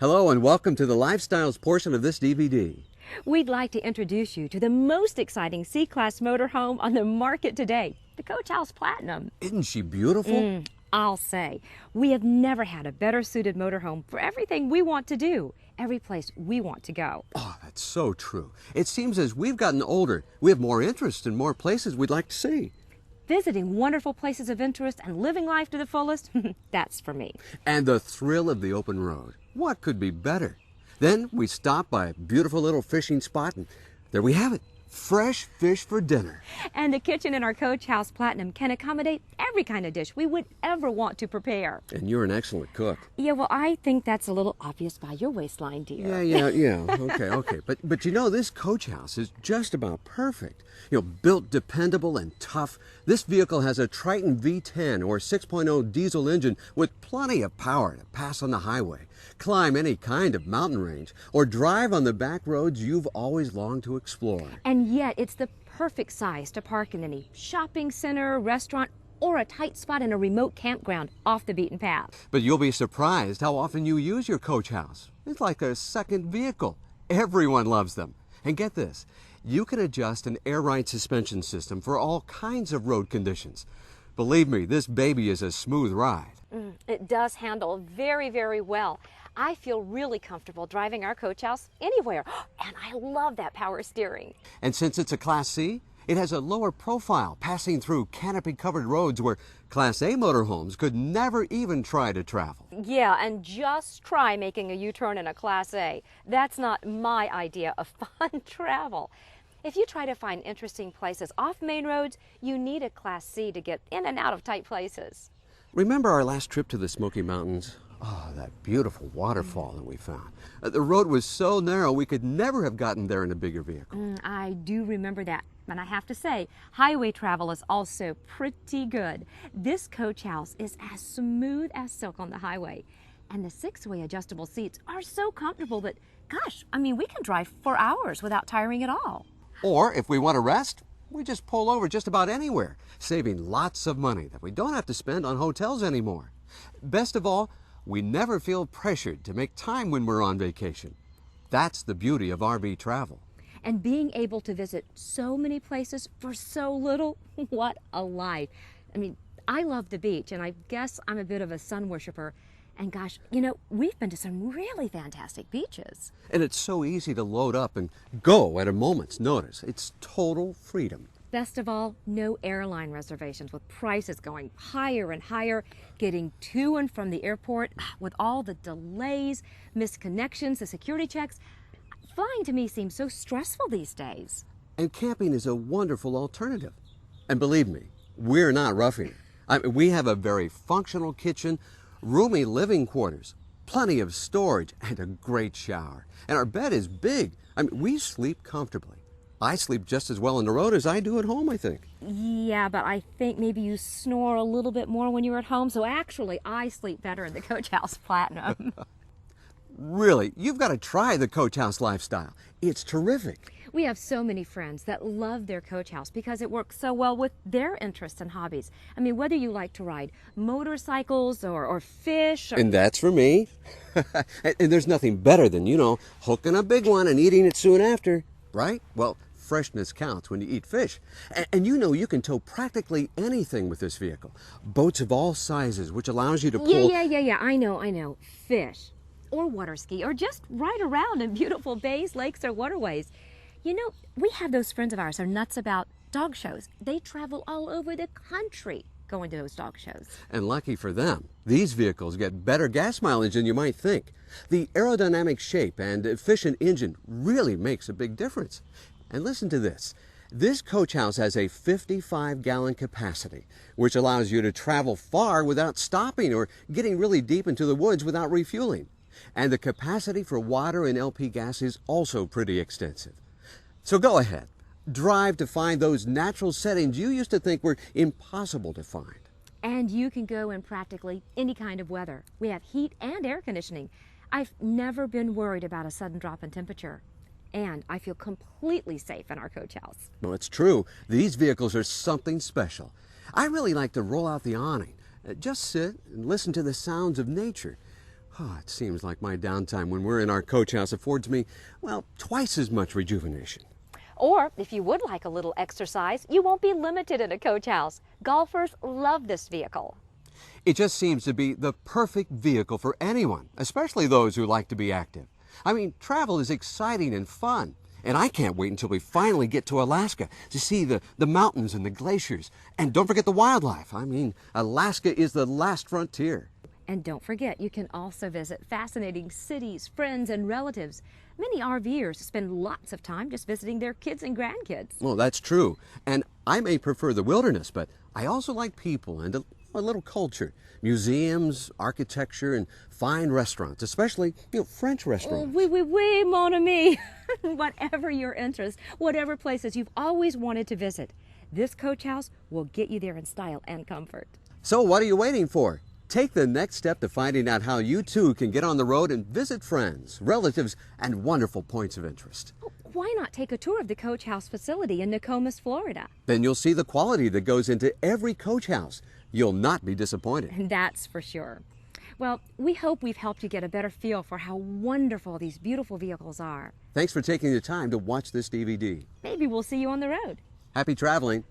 Hello and welcome to the Lifestyles portion of this DVD. We'd like to introduce you to the most exciting C-Class motorhome on the market today, the Coach House Platinum. Isn't she beautiful? I'll say, we have never had a better suited motorhome for everything we want to do, every place we want to go. Oh, that's so true. It seems as we've gotten older, we have more interest in more places we'd like to see. Visiting wonderful places of interest and living life to the fullest, that's for me. And the thrill of the open road. What could be better? Then we stop by a beautiful little fishing spot and there we have it. Fresh fish for dinner. And the kitchen in our Coach House Platinum can accommodate every kind of dish we would ever want to prepare. And you're an excellent cook. Yeah, well, I think that's a little obvious by your waistline, dear. Yeah. Okay. But you know, this Coach House is just about perfect. You know, built dependable and tough. This vehicle has a Triton V10 or 6.0 diesel engine with plenty of power to pass on the highway, climb any kind of mountain range, or drive on the back roads you've always longed to explore. And yet, it's the perfect size to park in any shopping center, restaurant, or a tight spot in a remote campground off the beaten path. But you'll be surprised how often you use your Coach House. It's like a second vehicle. Everyone loves them. And get this, you can adjust an air ride suspension system for all kinds of road conditions. Believe me, this baby is a smooth ride. It does handle very, very well. I feel really comfortable driving our Coach House anywhere, and I love that power steering. And since it's a Class C, it has a lower profile, passing through canopy-covered roads where Class A motorhomes could never even try to travel. Yeah, and just try making a U-turn in a Class A. That's not my idea of fun travel. If you try to find interesting places off main roads, you need a Class C to get in and out of tight places. Remember our last trip to the Smoky Mountains? Oh, that beautiful waterfall that we found. The road was so narrow we could never have gotten there in a bigger vehicle. I do remember that. And I have to say, highway travel is also pretty good. This Coach House is as smooth as silk on the highway. And the six-way adjustable seats are so comfortable that, gosh, I mean, we can drive for hours without tiring at all. Or if we want to rest, we just pull over just about anywhere, saving lots of money that we don't have to spend on hotels anymore. Best of all, we never feel pressured to make time when we're on vacation. That's the beauty of RV travel. And being able to visit so many places for so little, what a life. I mean, I love the beach, and I guess I'm a bit of a sun worshiper. And gosh, you know, we've been to some really fantastic beaches. And it's so easy to load up and go at a moment's notice. It's total freedom. Best of all, no airline reservations with prices going higher and higher, getting to and from the airport with all the delays, missed connections, the security checks. Flying to me seems so stressful these days. And camping is a wonderful alternative. And believe me, we're not roughing it. We have a very functional kitchen, roomy living quarters, plenty of storage, and a great shower. And our bed is big. We sleep comfortably. I sleep just as well on the road as I do at home, I think. Yeah, but I think maybe you snore a little bit more when you're at home, so actually I sleep better in the Coach House Platinum. Really, you've got to try the Coach House lifestyle. It's terrific. We have so many friends that love their Coach House because it works so well with their interests and hobbies. I mean, whether you like to ride motorcycles or fish. And that's for me. And there's nothing better than, you know, hooking a big one and eating it soon after, right? Well, freshness counts when you eat fish. And you know you can tow practically anything with this vehicle. Boats of all sizes, which allows you to pull... Yeah, I know. Fish. Or water ski, or just ride around in beautiful bays, lakes, or waterways. You know, we have those friends of ours who are nuts about dog shows. They travel all over the country going to those dog shows. And lucky for them, these vehicles get better gas mileage than you might think. The aerodynamic shape and efficient engine really makes a big difference. And listen to this. This Coach House has a 55-gallon capacity, which allows you to travel far without stopping or getting really deep into the woods without refueling. And the capacity for water and LP gas is also pretty extensive. So go ahead, drive to find those natural settings you used to think were impossible to find. And you can go in practically any kind of weather. We have heat and air conditioning. I've never been worried about a sudden drop in temperature. And I feel completely safe in our Coach House. Well, it's true. These vehicles are something special. I really like to roll out the awning, just sit and listen to the sounds of nature. Oh, it seems like my downtime when we're in our coach house affords me, well, twice as much rejuvenation. Or if you would like a little exercise, you won't be limited in a coach house. Golfers love this vehicle. It just seems to be the perfect vehicle for anyone, especially those who like to be active. I mean, travel is exciting and fun. And I can't wait until we finally get to Alaska to see the mountains and the glaciers. And don't forget the wildlife. I mean, Alaska is the last frontier. And don't forget, you can also visit fascinating cities, friends, and relatives. Many RVers spend lots of time just visiting their kids and grandkids. Well, that's true. And I may prefer the wilderness, but I also like people and a little culture. Museums, architecture, and fine restaurants, especially, French restaurants. Oui, mon ami. Whatever your interest, whatever places you've always wanted to visit, this coach house will get you there in style and comfort. So what are you waiting for? Take the next step to finding out how you too can get on the road and visit friends, relatives, and wonderful points of interest. Why not take a tour of the coach house facility in Nokomis, Florida? Then you'll see the quality that goes into every coach house. You'll not be disappointed. That's for sure. Well, we hope we've helped you get a better feel for how wonderful these beautiful vehicles are. Thanks for taking the time to watch this DVD. Maybe we'll see you on the road. Happy traveling.